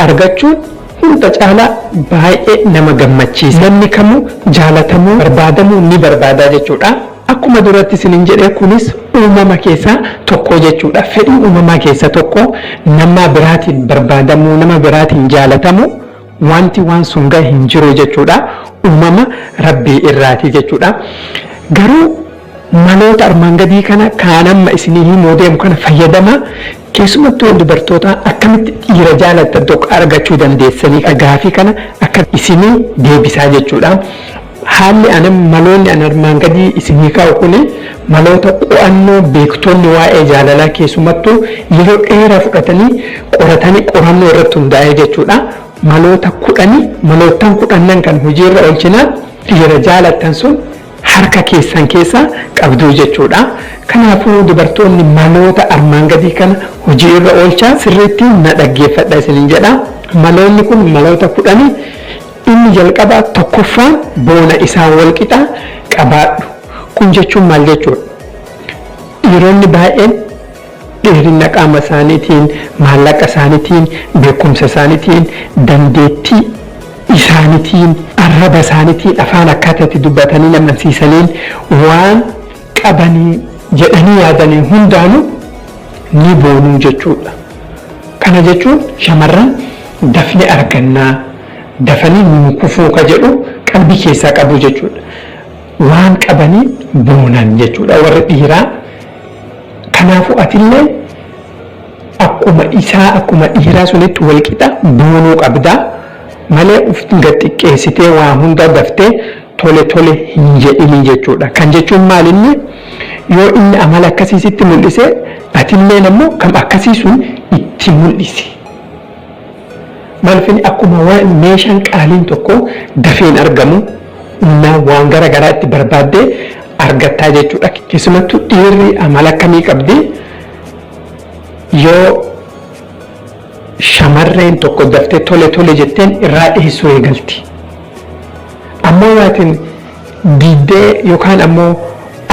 argachuun hunda caalaa baay'ee nama gammachiisa. Namni kamuu jaalatamuu barbaadamuu ni barbaada jechuudha. Akkuma duratti isiniin jedhee kunis uumama keessaa tokko jechuudha. Fedhii uumamaa keessaa tokko nama biraatiin barbaadamuu, nama biraatiin jaalatamuu wanti waan sun gahe hin jiru jechuudha. Uumama Rabbii irraati jechuudha. Garuu maloota armaan gadii kana kaan amma isinii himuu deemu kana fayyadama. Keessumattuu dubartoota akkamitti dhiira jaalattan tokko argachuu dandeessanii gaafii kana akka isinii deebisaa jechuudha. Haalli maloonni armaan gadii isinii kaa'u kuni maloota qo'annoo beektonni waa'ee jaalalaa keessumattuu yeroo dheeraa fudhatanii qoratanii qorannoo irratti hundaa'ee jechuudha. Malootaan 10 kan hojiirra oolchinaa dhiira jaalattan sun harka keessan keessa qabdu jechuudha. Kanaafuu dubartoonni maloota armaan gadii kana hojii irra oolchaa sirriitti na dhaggeeffadha isiniin jedha. Maloonni kun maloota 10. Inni jalqabaa tokkoffaan boona isaa walqixa qabaadhu. Kun jechuun maal jechuudha? Dhiironni baay'een dheerina qaama isaaniitiin, maallaqa isaaniitiin, beekumsa isaaniitiin, dandeettii isaaniitiin, arraba isaaniitiin, afaan akkaataa itti dubbatanii amansiisaniin waan qabanii jedhanii yaadanii hundaanuu ni boonuu jechuudha. Kana jechuun shamarran dafne argannaa, dafanii kufuu ka jedhu qalbii keessaa qabu jechuudha. Waan qabanii boonan jechuudha warri dhiiraa. Kanaafuu atillee akkuma dhiiraa sunitti walqixa boonuu qabda malee uf xiqqeessitee waa hunda daftee tole hin jedhini jechuudha. Kan jechuun maal inni yoo inni amala akkasiisitti mul'ise atillee ammoo kam akkasii sun itti mul'isi. Maalifin akkuma waan meeshaan qaaliin tokko dafeen argamu waan garaagaraa itti barbaaddee argattaa jechuudha. Keessumattuu dhiirri amala akkamii qabdi yoo shamarreen tokko daftee tole jetteen irraa dhiyeessuu eegalti. Ammoo waatiin diddee yookaan ammoo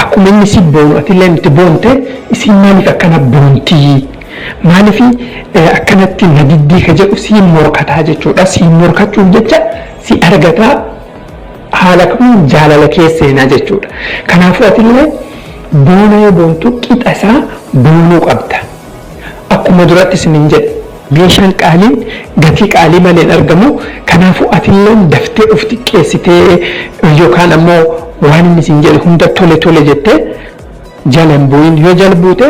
akkuma inni si boonu atillee itti boonte isin maaliif akkana boontii? Maaliif akkanatti na diddii ka jedhu si morkataa jechuudha. Si morkachuuf jecha si argataa haala kamiin jaalala keesseenaa jechuudha. Kanaafuu atillee boona yoo boontu qixa isaa boonuu qabda. Akkuma duratti isiniin jedhe meeshaan qaaliin gatii qaalii malee argamu. Kanaafuu atillee daftee of xiqqeessitee yookaan ammoo waan inni isin jedhe hunda tole jettee jala hin bu'in. Yoo jala buute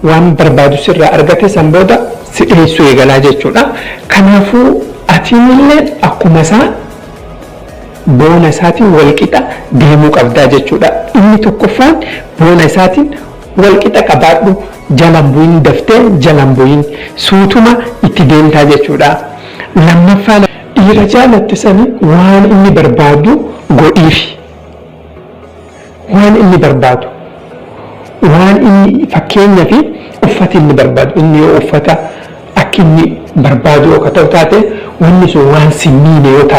waan barbaadu sirraa argate san booda si dhiyeessuu eegalaa jechuudha. Kanaafuu atillee akkuma isaa boona isaatiin walqixa deemuu qabdaa jechuudha. Inni tokkoffaan boona isaatiin walqixa qabaadhu, jala hin bu'in, daftee jala hin bu'in, suutuma itti deemtaa jechuudha. Lammaffaan dhiira jaalatte sani waan inni barbaadu godhiifi. Waan inni barbaadu waan inni fakkeenyaaf uffata inni barbaadu inni yoo uffata akka inni barbaadu yoo ta'u taate wanni sun waan si miine yoo taate